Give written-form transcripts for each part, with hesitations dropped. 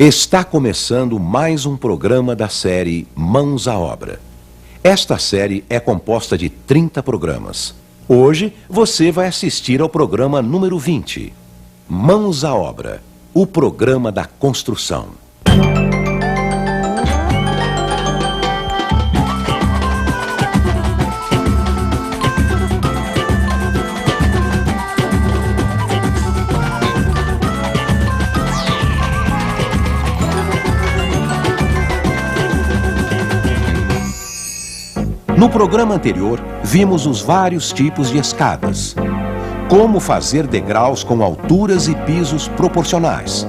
Está começando mais um programa da série Mãos à Obra. Esta série é composta de 30 programas. Hoje você vai assistir ao programa número 20. Mãos à Obra, o programa da construção. No programa anterior, vimos os vários tipos de escadas. Como fazer degraus com alturas e pisos proporcionais.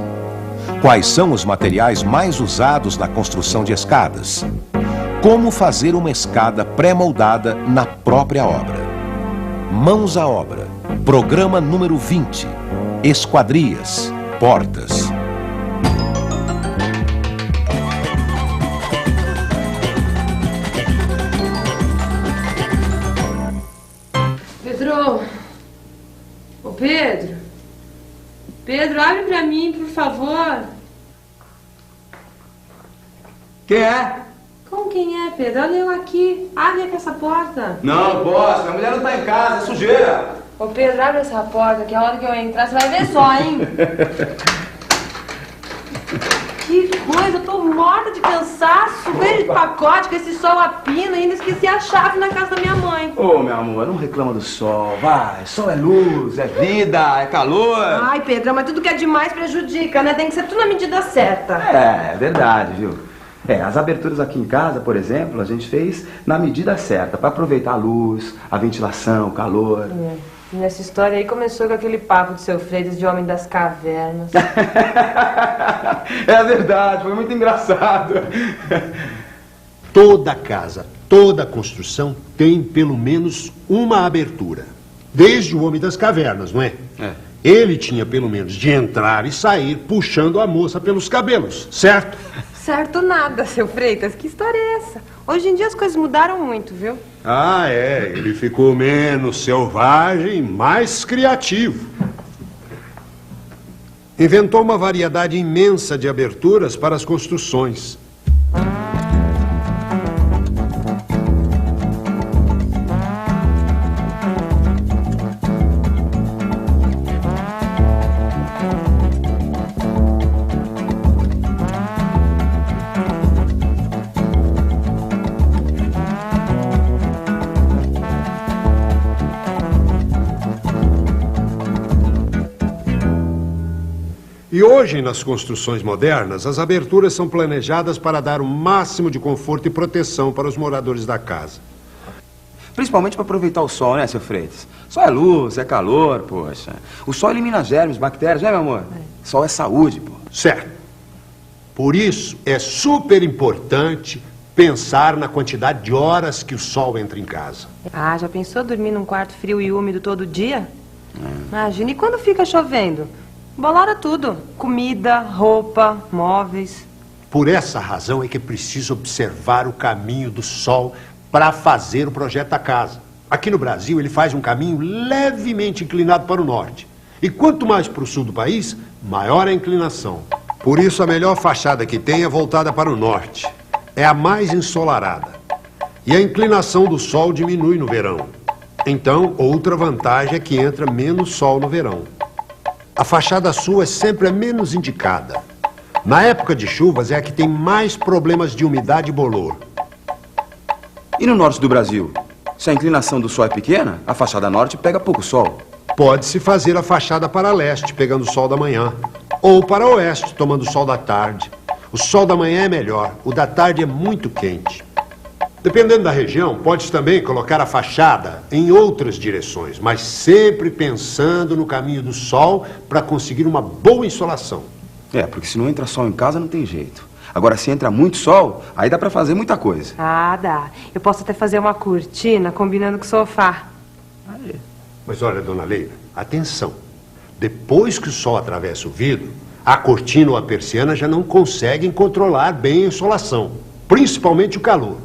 Quais são os materiais mais usados na construção de escadas. Como fazer uma escada pré-moldada na própria obra. Mãos à Obra, programa número 20. Esquadrias, portas. Pedro? Pedro, abre pra mim, por favor. Quem é? Como quem é, Pedro? Olha eu aqui. Abre aqui essa porta. Não posso, a mulher não tá em casa, é sujeira. Ô Pedro, abre essa porta, que a hora que eu entrar você vai ver só, hein? Que coisa, eu tô morta de cansaço. Veio de pacote com esse sol a pino e ainda esqueci a chave na casa da minha mãe. Ô, meu amor, não reclama do sol, vai. Sol é luz, é vida, é calor. Ai, Pedro, mas tudo que é demais prejudica, né? Tem que ser tudo na medida certa. É verdade, viu? As aberturas aqui em casa, por exemplo, a gente fez na medida certa, pra aproveitar a luz, a ventilação, o calor. Nessa história aí começou com aquele papo do seu Freitas de homem das cavernas. É verdade, foi muito engraçado. Toda casa, toda construção tem pelo menos uma abertura. Desde o homem das cavernas, não é? Ele tinha pelo menos de entrar e sair puxando a moça pelos cabelos, certo? Certo nada, seu Freitas. Que história é essa? Hoje em dia as coisas mudaram muito, viu? Ele ficou menos selvagem e mais criativo. Inventou uma variedade imensa de aberturas para as construções. E hoje, nas construções modernas, as aberturas são planejadas para dar o máximo de conforto e proteção para os moradores da casa. Principalmente para aproveitar o sol, né, seu Freitas? Sol é luz, é calor, poxa. O sol elimina germes, bactérias, né, meu amor? Sol é saúde, pô. Certo. Por isso, é super importante pensar na quantidade de horas que o sol entra em casa. Já pensou dormir num quarto frio e úmido todo dia? Imagina, e quando fica chovendo? Bolora tudo. Comida, roupa, móveis. Por essa razão é que é preciso observar o caminho do sol para fazer o projeto da casa. Aqui no Brasil, ele faz um caminho levemente inclinado para o norte. E quanto mais para o sul do país, maior a inclinação. Por isso, a melhor fachada que tem é voltada para o norte. É a mais ensolarada. E a inclinação do sol diminui no verão. Então, outra vantagem é que entra menos sol no verão. A fachada sul é sempre a menos indicada. Na época de chuvas é a que tem mais problemas de umidade e bolor. E no norte do Brasil? Se a inclinação do sol é pequena, a fachada norte pega pouco sol. Pode-se fazer a fachada para leste, pegando o sol da manhã. Ou para oeste, tomando o sol da tarde. O sol da manhã é melhor, o da tarde é muito quente. Dependendo da região, pode também colocar a fachada em outras direções, mas sempre pensando no caminho do sol para conseguir uma boa insolação. Porque se não entra sol em casa, não tem jeito. Agora, se entra muito sol, aí dá para fazer muita coisa. Dá. Eu posso até fazer uma cortina combinando com o sofá. Mas olha, dona Leila, atenção. Depois que o sol atravessa o vidro, a cortina ou a persiana já não conseguem controlar bem a insolação, principalmente o calor.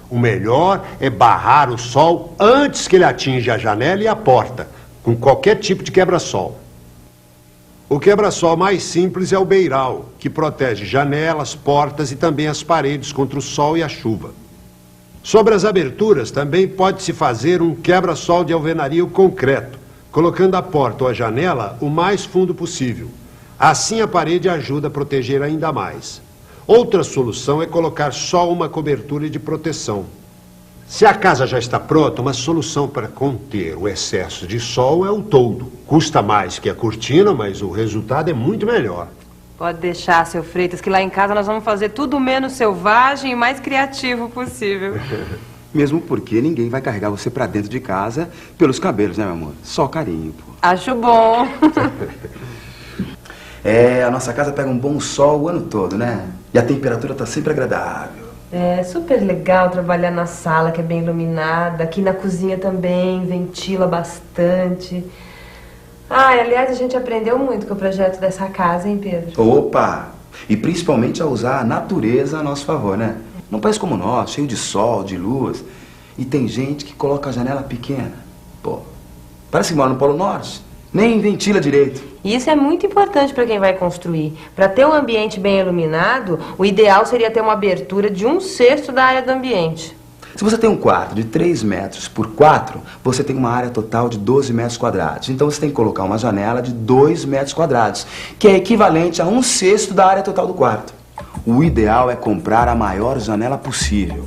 O melhor é barrar o sol antes que ele atinja a janela e a porta, com qualquer tipo de quebra-sol. O quebra-sol mais simples é o beiral, que protege janelas, portas e também as paredes contra o sol e a chuva. Sobre as aberturas, também pode-se fazer um quebra-sol de alvenaria concreto, colocando a porta ou a janela o mais fundo possível. Assim a parede ajuda a proteger ainda mais. Outra solução é colocar só uma cobertura de proteção. Se a casa já está pronta, uma solução para conter o excesso de sol é o toldo. Custa mais que a cortina, mas o resultado é muito melhor. Pode deixar, seu Freitas, que lá em casa nós vamos fazer tudo menos selvagem e mais criativo possível. Mesmo porque ninguém vai carregar você pra dentro de casa pelos cabelos, né, meu amor? Só carinho, pô. Acho bom. A nossa casa pega um bom sol o ano todo, né? E a temperatura tá sempre agradável. É super legal trabalhar na sala, que é bem iluminada. Aqui na cozinha também, ventila bastante. Aliás, a gente aprendeu muito com o projeto dessa casa, hein, Pedro? Opa! E principalmente a usar a natureza a nosso favor, né? Num país como o nosso, cheio de sol, de luz. E tem gente que coloca a janela pequena. Pô, parece que mora no Polo Norte. Nem ventila direito. E isso é muito importante para quem vai construir. Para ter um ambiente bem iluminado, o ideal seria ter uma abertura de 1/6 da área do ambiente. Se você tem um quarto de 3 metros por 4, você tem uma área total de 12 metros quadrados. Então você tem que colocar uma janela de 2 metros quadrados, que é equivalente a 1/6 da área total do quarto. O ideal é comprar a maior janela possível.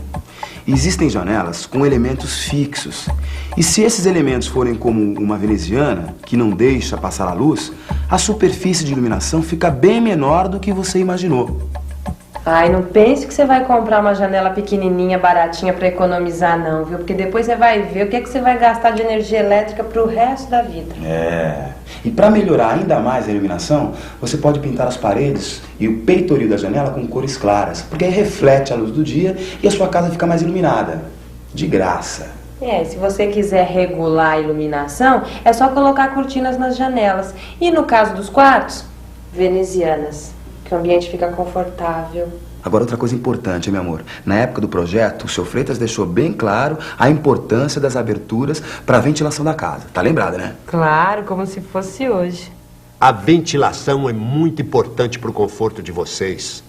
Existem janelas com elementos fixos. E se esses elementos forem como uma veneziana, que não deixa passar a luz, a superfície de iluminação fica bem menor do que você imaginou. Não pense que você vai comprar uma janela pequenininha, baratinha para economizar não, viu? Porque depois você vai ver o que você vai gastar de energia elétrica pro resto da vida. E para melhorar ainda mais a iluminação, você pode pintar as paredes e o peitoril da janela com cores claras, porque aí reflete a luz do dia e a sua casa fica mais iluminada. De graça. Se você quiser regular a iluminação, é só colocar cortinas nas janelas. E no caso dos quartos, venezianas, que o ambiente fica confortável. Agora, outra coisa importante, meu amor. Na época do projeto, o seu Freitas deixou bem claro a importância das aberturas para a ventilação da casa. Tá lembrada, né? Claro, como se fosse hoje. A ventilação é muito importante para o conforto de vocês,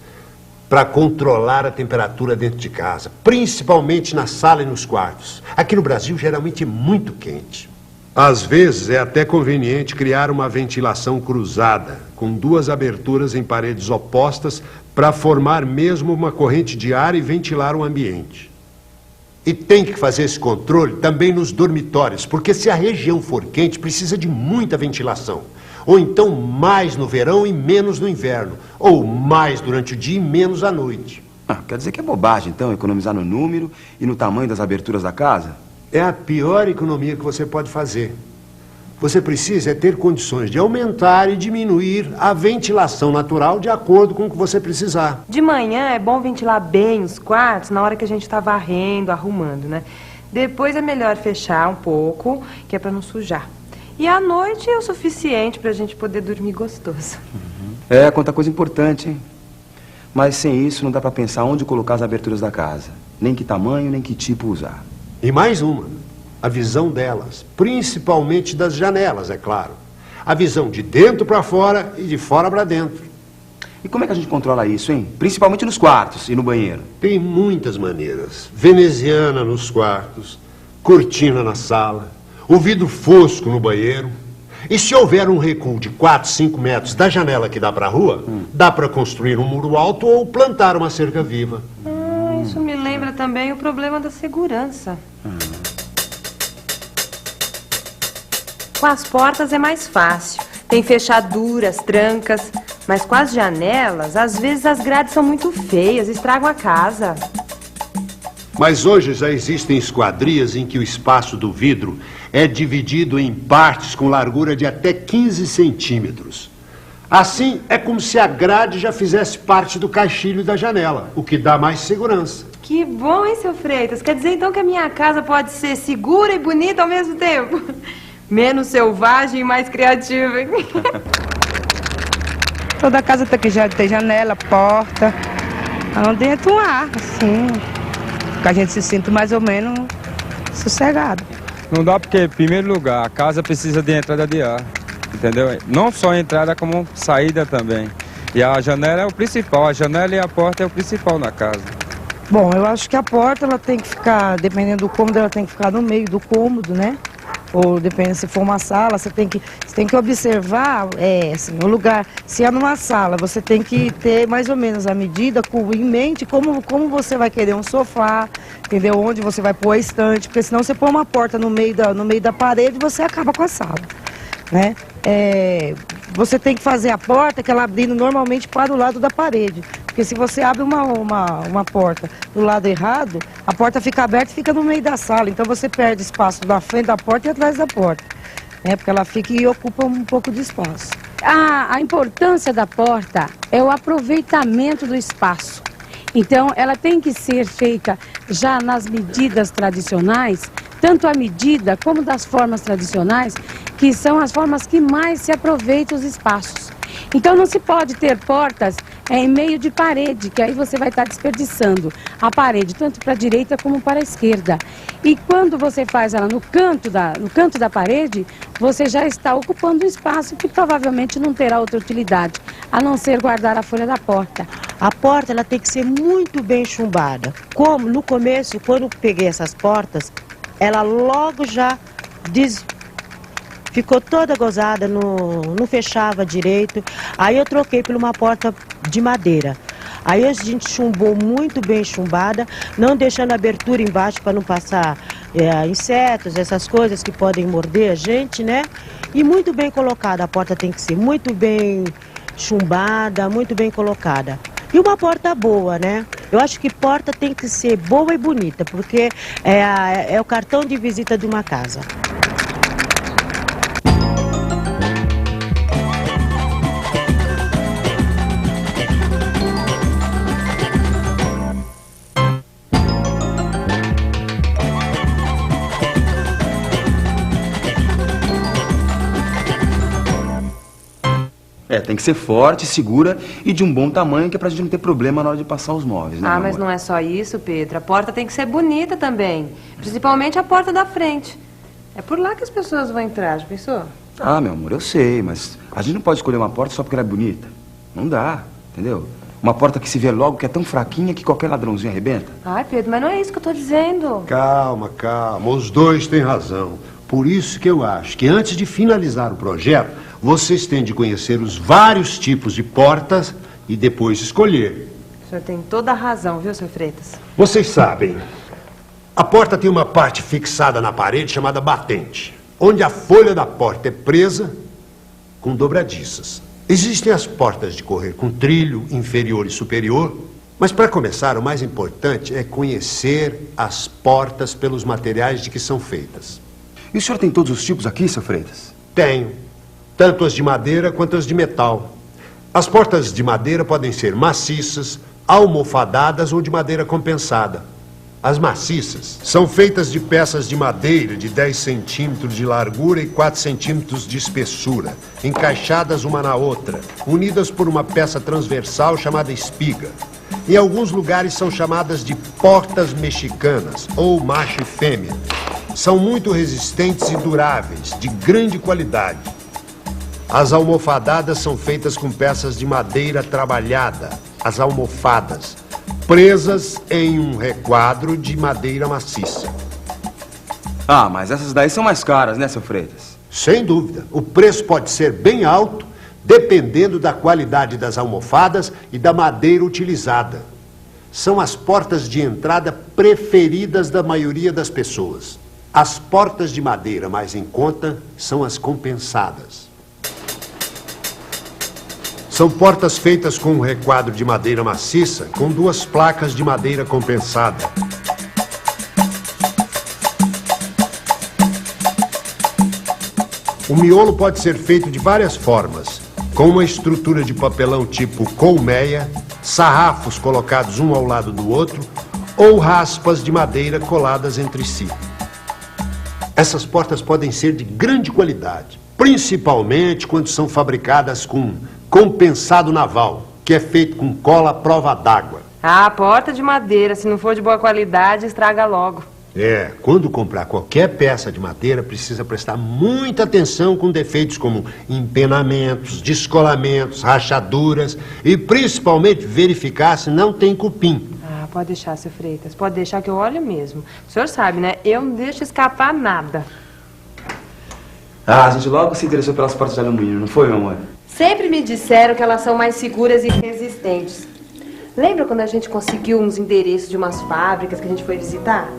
para controlar a temperatura dentro de casa, principalmente na sala e nos quartos. Aqui no Brasil, geralmente é muito quente. Às vezes, é até conveniente criar uma ventilação cruzada, com 2 aberturas em paredes opostas, para formar mesmo uma corrente de ar e ventilar o ambiente. E tem que fazer esse controle também nos dormitórios, porque se a região for quente, precisa de muita ventilação. Ou então mais no verão e menos no inverno. Ou mais durante o dia e menos à noite. Quer dizer que é bobagem, então, economizar no número e no tamanho das aberturas da casa? É a pior economia que você pode fazer. Você precisa ter condições de aumentar e diminuir a ventilação natural de acordo com o que você precisar. De manhã é bom ventilar bem os quartos na hora que a gente está varrendo, arrumando, né? Depois é melhor fechar um pouco, que é para não sujar. E à noite é o suficiente para a gente poder dormir gostoso. Quanta coisa importante, hein? Mas sem isso não dá para pensar onde colocar as aberturas da casa. Nem que tamanho, nem que tipo usar. E mais uma, a visão delas, principalmente das janelas, é claro. A visão de dentro para fora e de fora para dentro. E como é que a gente controla isso, hein? Principalmente nos quartos e no banheiro. Tem muitas maneiras. Veneziana nos quartos, cortina na sala, o vidro fosco no banheiro. E se houver um recuo de 4, 5 metros da janela que dá para a rua, dá para construir um muro alto ou plantar uma cerca viva. Isso me lembra também o problema da segurança. Com as portas é mais fácil. Tem fechaduras, trancas. Mas com as janelas, às vezes as grades são muito feias, estragam a casa. Mas hoje já existem esquadrias em que o espaço do vidro é dividido em partes com largura de até 15 centímetros. Assim, é como se a grade já fizesse parte do caixilho da janela, o que dá mais segurança. Que bom, hein, seu Freitas? Quer dizer, então, que a minha casa pode ser segura e bonita ao mesmo tempo? Menos selvagem e mais criativa, hein? Toda casa tem que já ter janela, porta, onde entra um ar, assim, que a gente se sinta mais ou menos sossegado. Não dá porque, em primeiro lugar, a casa precisa de entrada de ar. entendeu? Não só a entrada como saída também. E a janela é o principal, a janela e a porta é o principal na casa. Bom, eu acho que a porta ela tem que ficar, dependendo do cômodo, ela tem que ficar no meio do cômodo, né? Ou dependendo se for uma sala, você tem que observar assim, o lugar. Se é numa sala, você tem que ter mais ou menos a medida em mente como você vai querer um sofá, entendeu? Onde você vai pôr a estante, porque senão você põe uma porta no meio da parede e você acaba com a sala, né? Você tem que fazer a porta que ela abrindo normalmente para o lado da parede. Porque se você abre uma porta do lado errado, a porta fica aberta e fica no meio da sala. Então você perde espaço na frente da porta e atrás da porta. Porque ela fica e ocupa um pouco de espaço. A importância da porta é o aproveitamento do espaço. Então ela tem que ser feita já nas medidas tradicionais, tanto a medida como das formas tradicionais, que são as formas que mais se aproveitam os espaços. Então não se pode ter portas em meio de parede, que aí você vai estar desperdiçando a parede, tanto para a direita como para a esquerda. E quando você faz ela no canto da parede, você já está ocupando um espaço que provavelmente não terá outra utilidade, a não ser guardar a folha da porta. A porta ela tem que ser muito bem chumbada. Como no começo, quando eu peguei essas portas, ela logo já ficou toda gozada, não fechava direito. Aí eu troquei por uma porta de madeira. Aí a gente chumbou muito bem chumbada, não deixando abertura embaixo para não passar insetos, essas coisas que podem morder a gente, né? E muito bem colocada, a porta tem que ser muito bem chumbada, muito bem colocada. E uma porta boa, né? Eu acho que porta tem que ser boa e bonita, porque é o cartão de visita de uma casa. Tem que ser forte, segura e de um bom tamanho, que é pra gente não ter problema na hora de passar os móveis, né, Ah, meu mas amor? não é só isso, Pedro. A porta tem que ser bonita também. Principalmente a porta da frente. É por lá que as pessoas vão entrar, já pensou? Ah, meu amor, eu sei, mas a gente não pode escolher uma porta só porque ela é bonita. Não dá, entendeu? Uma porta que se vê logo, que é tão fraquinha que qualquer ladrãozinho arrebenta. Ai, Pedro, mas não é isso que eu tô dizendo. Calma, calma. Os dois têm razão. Por isso que eu acho que antes de finalizar o projeto, vocês têm de conhecer os vários tipos de portas e depois escolher. O senhor tem toda a razão, viu, senhor Freitas? Vocês sabem, a porta tem uma parte fixada na parede chamada batente, onde a folha da porta é presa com dobradiças. Existem as portas de correr com trilho inferior e superior, mas para começar, o mais importante é conhecer as portas pelos materiais de que são feitas. E o senhor tem todos os tipos aqui, seu Freitas? Tenho, tanto as de madeira quanto as de metal. As portas de madeira podem ser maciças, almofadadas ou de madeira compensada. As maciças são feitas de peças de madeira de 10 centímetros de largura e 4 centímetros de espessura, encaixadas uma na outra, unidas por uma peça transversal chamada espiga. Em alguns lugares são chamadas de portas mexicanas, ou macho e fêmea. São muito resistentes e duráveis, de grande qualidade. As almofadadas são feitas com peças de madeira trabalhada, as almofadas, presas em um requadro de madeira maciça. Ah, mas essas daí são mais caras, né, seu Freitas? Sem dúvida. O preço pode ser bem alto, dependendo da qualidade das almofadas e da madeira utilizada. São as portas de entrada preferidas da maioria das pessoas. As portas de madeira mais em conta são as compensadas. São portas feitas com um requadro de madeira maciça com 2 placas de madeira compensada. O miolo pode ser feito de várias formas, com uma estrutura de papelão tipo colmeia, sarrafos colocados um ao lado do outro ou raspas de madeira coladas entre si. Essas portas podem ser de grande qualidade, principalmente quando são fabricadas com compensado naval, que é feito com cola à prova d'água. Ah, porta de madeira, se não for de boa qualidade, estraga logo. Quando comprar qualquer peça de madeira, precisa prestar muita atenção com defeitos como empenamentos, descolamentos, rachaduras e principalmente verificar se não tem cupim. Ah, pode deixar, seu Freitas, pode deixar que eu olho mesmo. O senhor sabe, né? Eu não deixo escapar nada. Ah, a gente logo se interessou pelas portas de alumínio, não foi, meu amor? Sempre me disseram que elas são mais seguras e resistentes. Lembra quando a gente conseguiu uns endereços de umas fábricas que a gente foi visitar?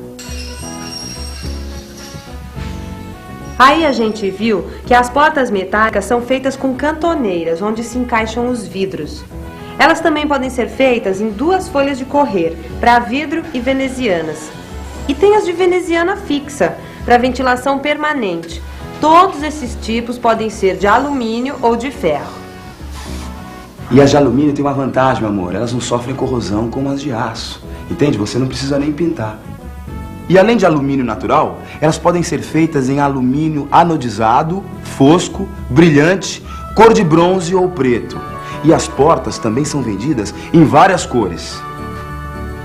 Aí a gente viu que as portas metálicas são feitas com cantoneiras, onde se encaixam os vidros. Elas também podem ser feitas em 2 folhas de correr, para vidro e venezianas. E tem as de veneziana fixa, para ventilação permanente. Todos esses tipos podem ser de alumínio ou de ferro. E as de alumínio tem uma vantagem, meu amor. Elas não sofrem corrosão como as de aço. Entende? Você não precisa nem pintar. E além de alumínio natural, elas podem ser feitas em alumínio anodizado, fosco, brilhante, cor de bronze ou preto. E as portas também são vendidas em várias cores.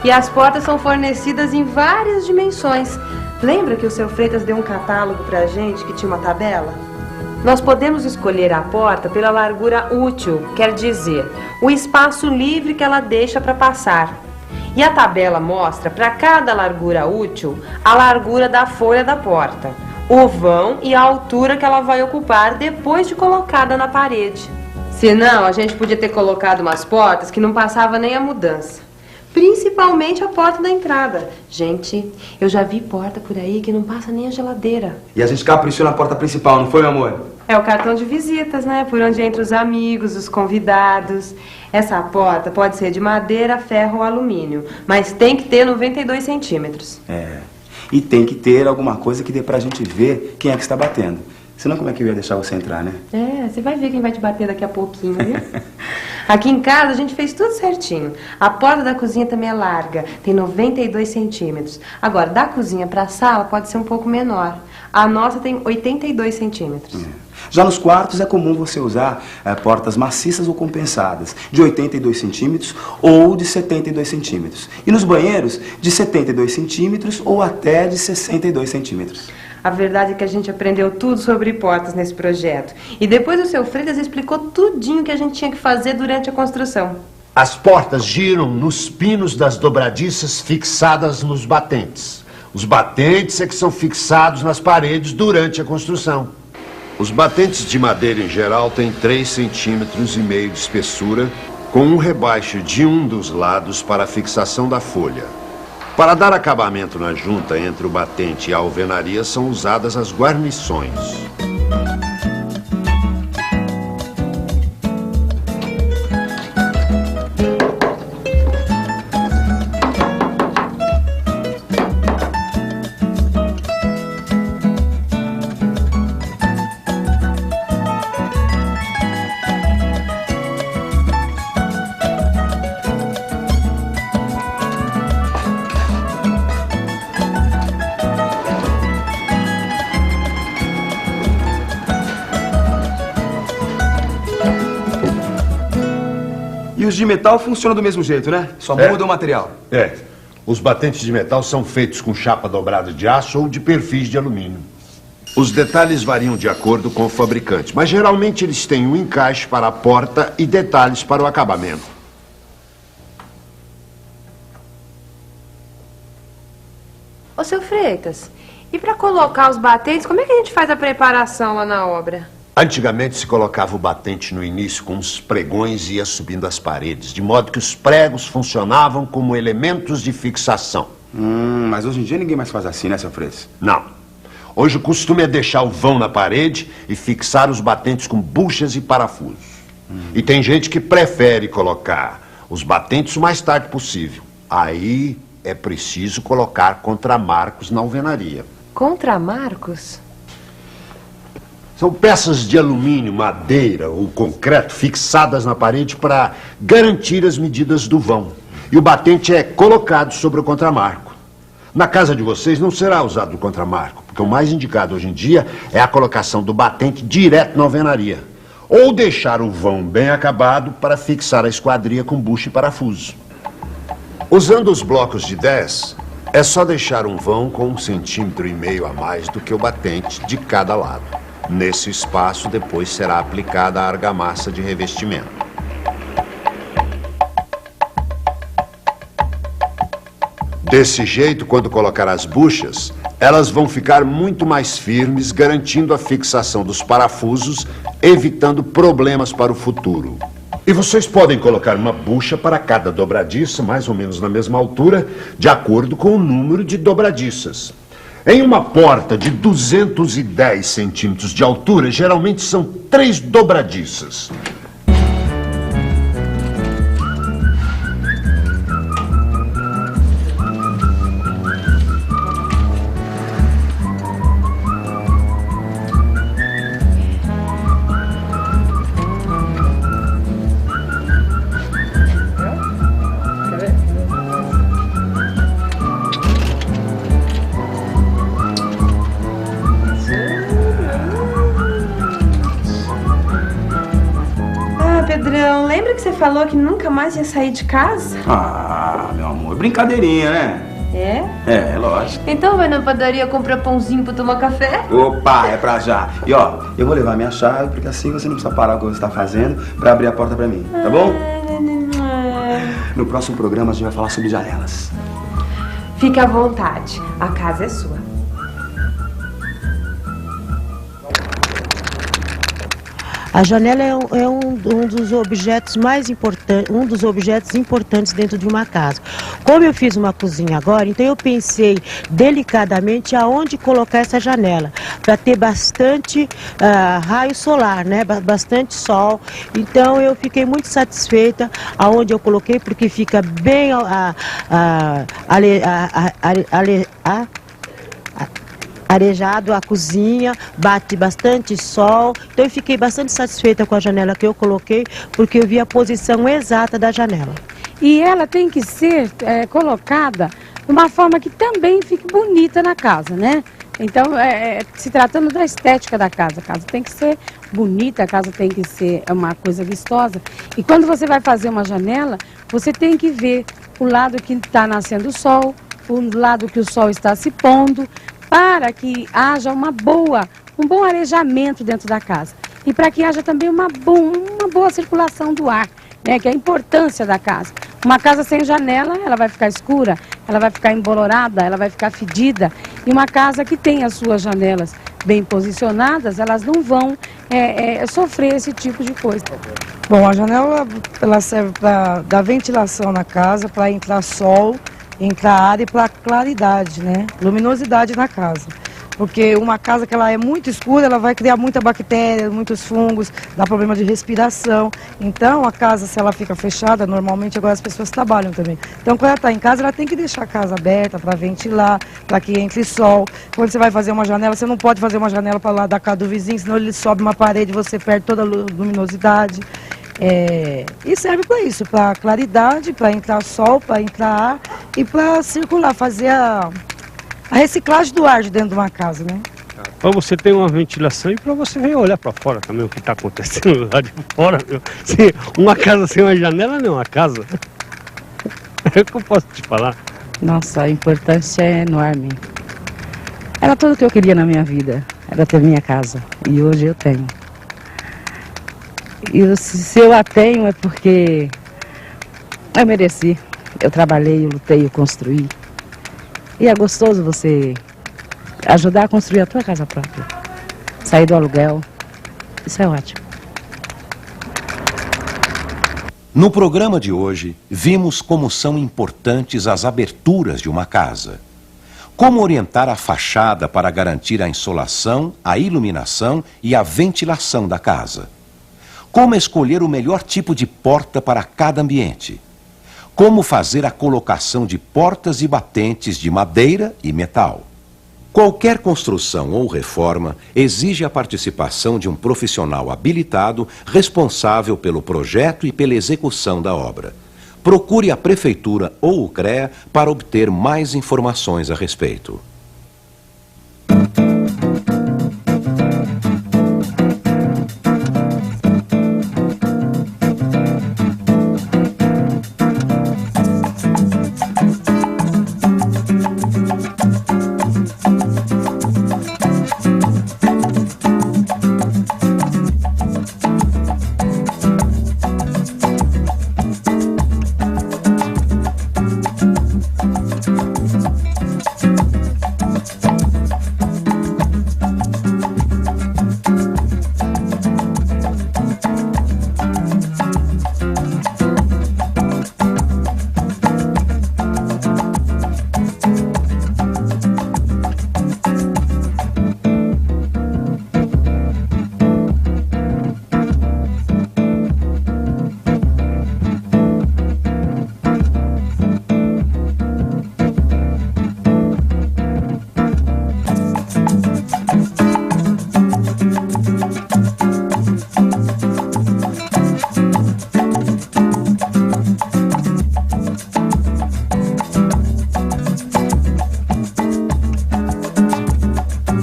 E as portas são fornecidas em várias dimensões. Lembra que o seu Freitas deu um catálogo pra gente que tinha uma tabela? Nós podemos escolher a porta pela largura útil, quer dizer, o espaço livre que ela deixa para passar. E a tabela mostra para cada largura útil a largura da folha da porta, o vão e a altura que ela vai ocupar depois de colocada na parede. Senão, a gente podia ter colocado umas portas que não passava nem a mudança. Principalmente a porta da entrada. Gente, eu já vi porta por aí que não passa nem a geladeira. E a gente caprichou na porta principal, não foi, meu amor? É o cartão de visitas, né? Por onde entram os amigos, os convidados. Essa porta pode ser de madeira, ferro ou alumínio, mas tem que ter 92 centímetros. E tem que ter alguma coisa que dê pra gente ver quem é que está batendo. Senão como é que eu ia deixar você entrar, né? Você vai ver quem vai te bater daqui a pouquinho, viu? Aqui em casa a gente fez tudo certinho. A porta da cozinha também é larga, tem 92 centímetros. Agora, da cozinha pra sala pode ser um pouco menor. A nossa tem 82 centímetros. Já nos quartos é comum você usar portas maciças ou compensadas, de 82 centímetros ou de 72 centímetros. E nos banheiros, de 72 centímetros ou até de 62 centímetros. A verdade é que a gente aprendeu tudo sobre portas nesse projeto. E depois o seu Freitas explicou tudinho que a gente tinha que fazer durante a construção. As portas giram nos pinos das dobradiças fixadas nos batentes. Os batentes é que são fixados nas paredes durante a construção. Os batentes de madeira em geral têm 3,5 centímetros de espessura, com um rebaixo de um dos lados para a fixação da folha. Para dar acabamento na junta entre o batente e a alvenaria são usadas as guarnições. E os de metal funcionam do mesmo jeito, né? Só muda o material. Os batentes de metal são feitos com chapa dobrada de aço ou de perfis de alumínio. Os detalhes variam de acordo com o fabricante, mas geralmente eles têm um encaixe para a porta e detalhes para o acabamento. Ô, seu Freitas, e para colocar os batentes, como é que a gente faz a preparação lá na obra? Antigamente se colocava o batente no início com os pregões e ia subindo as paredes, de modo que os pregos funcionavam como elementos de fixação. Mas hoje em dia ninguém mais faz assim, né, seu Freitas? Não. Hoje o costume é deixar o vão na parede e fixar os batentes com buchas e parafusos. E tem gente que prefere colocar os batentes o mais tarde possível. Aí é preciso colocar contramarcos na alvenaria. Contramarcos? São peças de alumínio, madeira ou concreto fixadas na parede para garantir as medidas do vão. E o batente é colocado sobre o contramarco. Na casa de vocês não será usado o contramarco, porque o mais indicado hoje em dia é a colocação do batente direto na alvenaria. Ou deixar o vão bem acabado para fixar a esquadria com bucha e parafuso. Usando os blocos de 10, É só deixar um vão com 1,5 centímetro a mais do que o batente de cada lado. Nesse espaço, depois será aplicada a argamassa de revestimento. Desse jeito, quando colocar as buchas, elas vão ficar muito mais firmes, garantindo a fixação dos parafusos, evitando problemas para o futuro. E vocês podem colocar uma bucha para cada dobradiça, mais ou menos na mesma altura, de acordo com o número de dobradiças. Em uma porta de 210 centímetros de altura, geralmente são 3 dobradiças. Pedrão, lembra que você falou que nunca mais ia sair de casa? Ah, meu amor, brincadeirinha, né? É, lógico. Então vai na padaria comprar pãozinho pra tomar café? Opa, é pra já. E ó, eu vou levar minha chave, porque assim você não precisa parar o que você tá fazendo pra abrir a porta pra mim, tá bom? No próximo programa a gente vai falar sobre janelas. Fique à vontade, a casa é sua. A janela é um dos objetos mais importantes, um dos objetos importantes dentro de uma casa. Como eu fiz uma cozinha agora, então eu pensei delicadamente aonde colocar essa janela, para ter bastante raio solar, né? Bastante sol. Então eu fiquei muito satisfeita aonde eu coloquei, porque fica bem arejado a cozinha, bate bastante sol, então eu fiquei bastante satisfeita com a janela que eu coloquei, porque eu vi a posição exata da janela. E ela tem que ser colocada de uma forma que também fique bonita na casa, né? Então, se tratando da estética da casa, a casa tem que ser bonita, a casa tem que ser uma coisa vistosa. E quando você vai fazer uma janela, você tem que ver o lado que está nascendo o sol, o lado que o sol está se pondo, para que haja um bom arejamento dentro da casa. E para que haja também uma boa circulação do ar, né, que é a importância da casa. Uma casa sem janela, ela vai ficar escura, ela vai ficar embolorada, ela vai ficar fedida. E uma casa que tem as suas janelas bem posicionadas, elas não vão sofrer esse tipo de coisa. Bom, a janela ela serve para dar ventilação na casa, para entrar sol, entrar ar e para claridade, né? Luminosidade na casa. Porque uma casa que ela é muito escura, ela vai criar muita bactéria, muitos fungos, dá problema de respiração. Então, a casa, se ela fica fechada, normalmente agora as pessoas trabalham também. Então, quando ela está em casa, ela tem que deixar a casa aberta para ventilar, para que entre sol. Quando você vai fazer uma janela, você não pode fazer uma janela para lá da casa do vizinho, senão ele sobe uma parede e você perde toda a luminosidade. E serve para isso, para claridade, para entrar sol, para entrar ar e para circular, fazer a reciclagem do ar de dentro de uma casa, né? Para você ter uma ventilação e para você vir olhar para fora também o que está acontecendo lá de fora. Meu. Uma casa sem uma janela não é uma casa. É o que eu posso te falar. Nossa, a importância é enorme. Era tudo o que eu queria na minha vida, era ter minha casa. E hoje eu tenho. E se eu a tenho é porque eu mereci. Eu trabalhei, eu lutei, eu construí. E é gostoso você ajudar a construir a tua casa própria. Sair do aluguel. Isso é ótimo. No programa de hoje, vimos como são importantes as aberturas de uma casa. Como orientar a fachada para garantir a insolação, a iluminação e a ventilação da casa. Como escolher o melhor tipo de porta para cada ambiente. Como fazer a colocação de portas e batentes de madeira e metal. Qualquer construção ou reforma exige a participação de um profissional habilitado responsável pelo projeto e pela execução da obra. Procure a Prefeitura ou o CREA para obter mais informações a respeito.